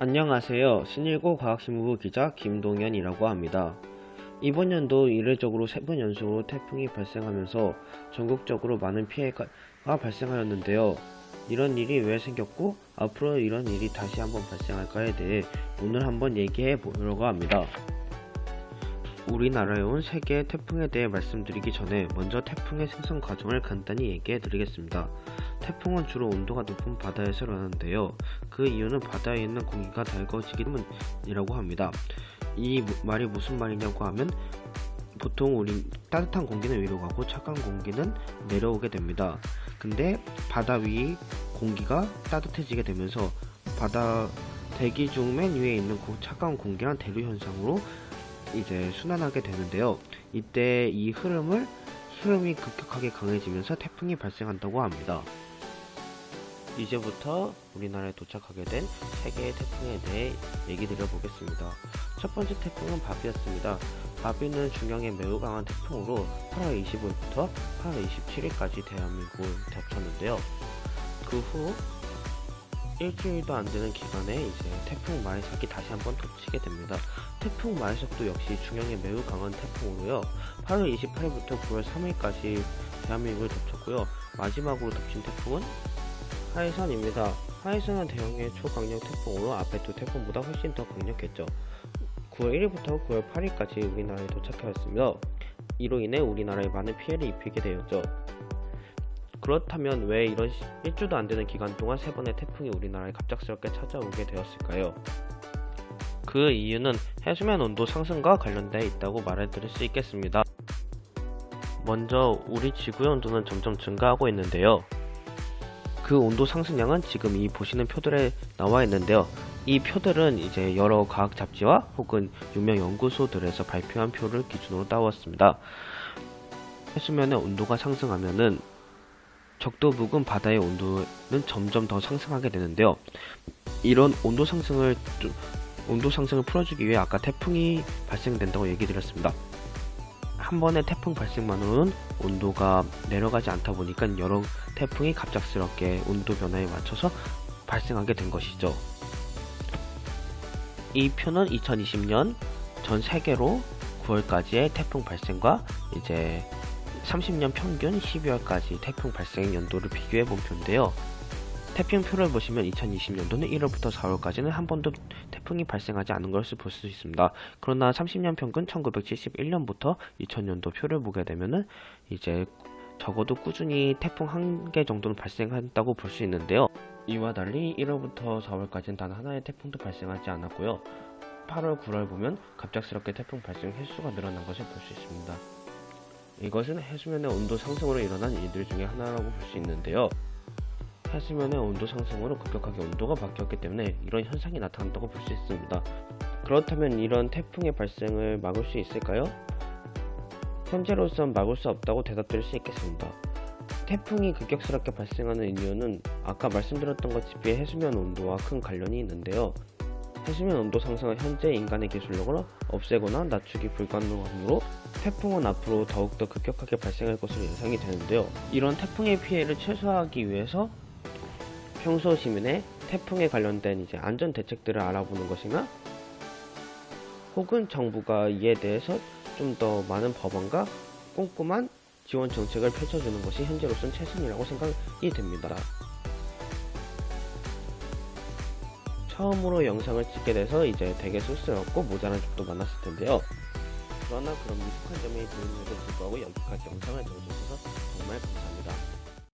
안녕하세요. 신일고 과학신문부 기자 김동현이라고 합니다. 이번 연도 이례적으로 3번 연속으로 태풍이 발생하면서 전국적으로 많은 피해가 발생하였는데요. 이런 일이 왜 생겼고 앞으로 이런 일이 다시 한번 발생할까에 대해 오늘 한번 얘기해 보려고 합니다. 우리나라에 온 3개의 태풍에 대해 말씀드리기 전에 먼저 태풍의 생성 과정을 간단히 얘기해 드리겠습니다. 태풍은 주로 온도가 높은 바다에서 일어나는데요. 그 이유는 바다에 있는 공기가 달궈지기 때문이라고 합니다. 이 말이 무슨 말이냐고 하면 보통 우리 따뜻한 공기는 위로 가고 차가운 공기는 내려오게 됩니다. 근데 바다 위 공기가 따뜻해지게 되면서 바다 대기 중 맨 위에 있는 차가운 공기랑 대류 현상으로 이제 순환하게 되는데요. 이때 이 흐름이 급격하게 강해지면서 태풍이 발생한다고 합니다. 이제부터 우리나라에 도착하게 된 3개의 태풍에 대해 얘기 드려보겠습니다. 첫 번째 태풍은 바비였습니다. 바비는 중형에 매우 강한 태풍으로 8월 25일부터 8월 27일까지 대한민국을 덮쳤는데요. 그 후 일주일도 안 되는 기간에 이제 태풍 마이삭이 다시 한번 덮치게 됩니다. 태풍 마이삭도 역시 중형에 매우 강한 태풍으로요. 8월 28일부터 9월 3일까지 대한민국을 덮쳤고요. 마지막으로 덮친 태풍은 하이선입니다. 하이선은 대형의 초강력 태풍으로 앞에 두 태풍보다 훨씬 더 강력했죠. 9월 1일부터 9월 8일까지 우리나라에 도착하였으며 이로 인해 우리나라에 많은 피해를 입히게 되었죠. 그렇다면 왜 이런 일주도 안 되는 기간 동안 3번의 태풍이 우리나라에 갑작스럽게 찾아오게 되었을까요? 그 이유는 해수면 온도 상승과 관련되어 있다고 말해드릴 수 있겠습니다. 먼저 우리 지구의 온도는 점점 증가하고 있는데요. 그 온도 상승량은 지금 이 보시는 표들에 나와 있는데요. 이 표들은 이제 여러 과학 잡지와 혹은 유명 연구소들에서 발표한 표를 기준으로 따왔습니다. 해수면의 온도가 상승하면은 적도 부근 바다의 온도는 점점 더 상승하게 되는데요. 이런 온도 상승을 풀어주기 위해 아까 태풍이 발생된다고 얘기 드렸습니다. 한 번의 태풍 발생만으로는 온도가 내려가지 않다 보니까 여러 태풍이 갑작스럽게 온도 변화에 맞춰서 발생하게 된 것이죠. 이 표는 2020년 전 세계로 9월까지의 태풍 발생과 이제 30년 평균 12월까지 태풍 발생 연도를 비교해 본 표인데요. 태풍표를 보시면 2020년도는 1월부터 4월까지는 한 번도 태풍이 발생하지 않은 것을 볼 수 있습니다. 그러나 30년 평균 1971년부터 2000년도 표를 보게 되면은 이제 적어도 꾸준히 태풍 1개 정도는 발생한다고 볼 수 있는데요. 이와 달리 1월부터 4월까지는 단 하나의 태풍도 발생하지 않았고요. 8월, 9월 보면 갑작스럽게 태풍 발생 횟수가 늘어난 것을 볼 수 있습니다. 이것은 해수면의 온도 상승으로 일어난 일들 중에 하나라고 볼 수 있는데요. 해수면의 온도 상승으로 급격하게 온도가 바뀌었기 때문에 이런 현상이 나타난다고 볼 수 있습니다. 그렇다면 이런 태풍의 발생을 막을 수 있을까요? 현재로선 막을 수 없다고 대답드릴 수 있겠습니다. 태풍이 급격스럽게 발생하는 이유는 아까 말씀드렸던 것에 비해 해수면 온도와 큰 관련이 있는데요. 해수면 온도 상승은 현재 인간의 기술력으로 없애거나 낮추기 불가능하므로 태풍은 앞으로 더욱더 급격하게 발생할 것으로 예상이 되는데요. 이런 태풍의 피해를 최소화하기 위해서 평소 시민의 태풍에 관련된 이제 안전 대책들을 알아보는 것이나 혹은 정부가 이에 대해서 좀 더 많은 법안과 꼼꼼한 지원 정책을 펼쳐주는 것이 현재로서는 최선이라고 생각이 됩니다. 처음으로 영상을 찍게 돼서 이제 되게 쑥스럽고 모자란 점도 많았을 텐데요. 그러나 그런 미숙한 점이 보이는데도 불구하고 여기까지 영상을 들어주셔서 정말 감사합니다.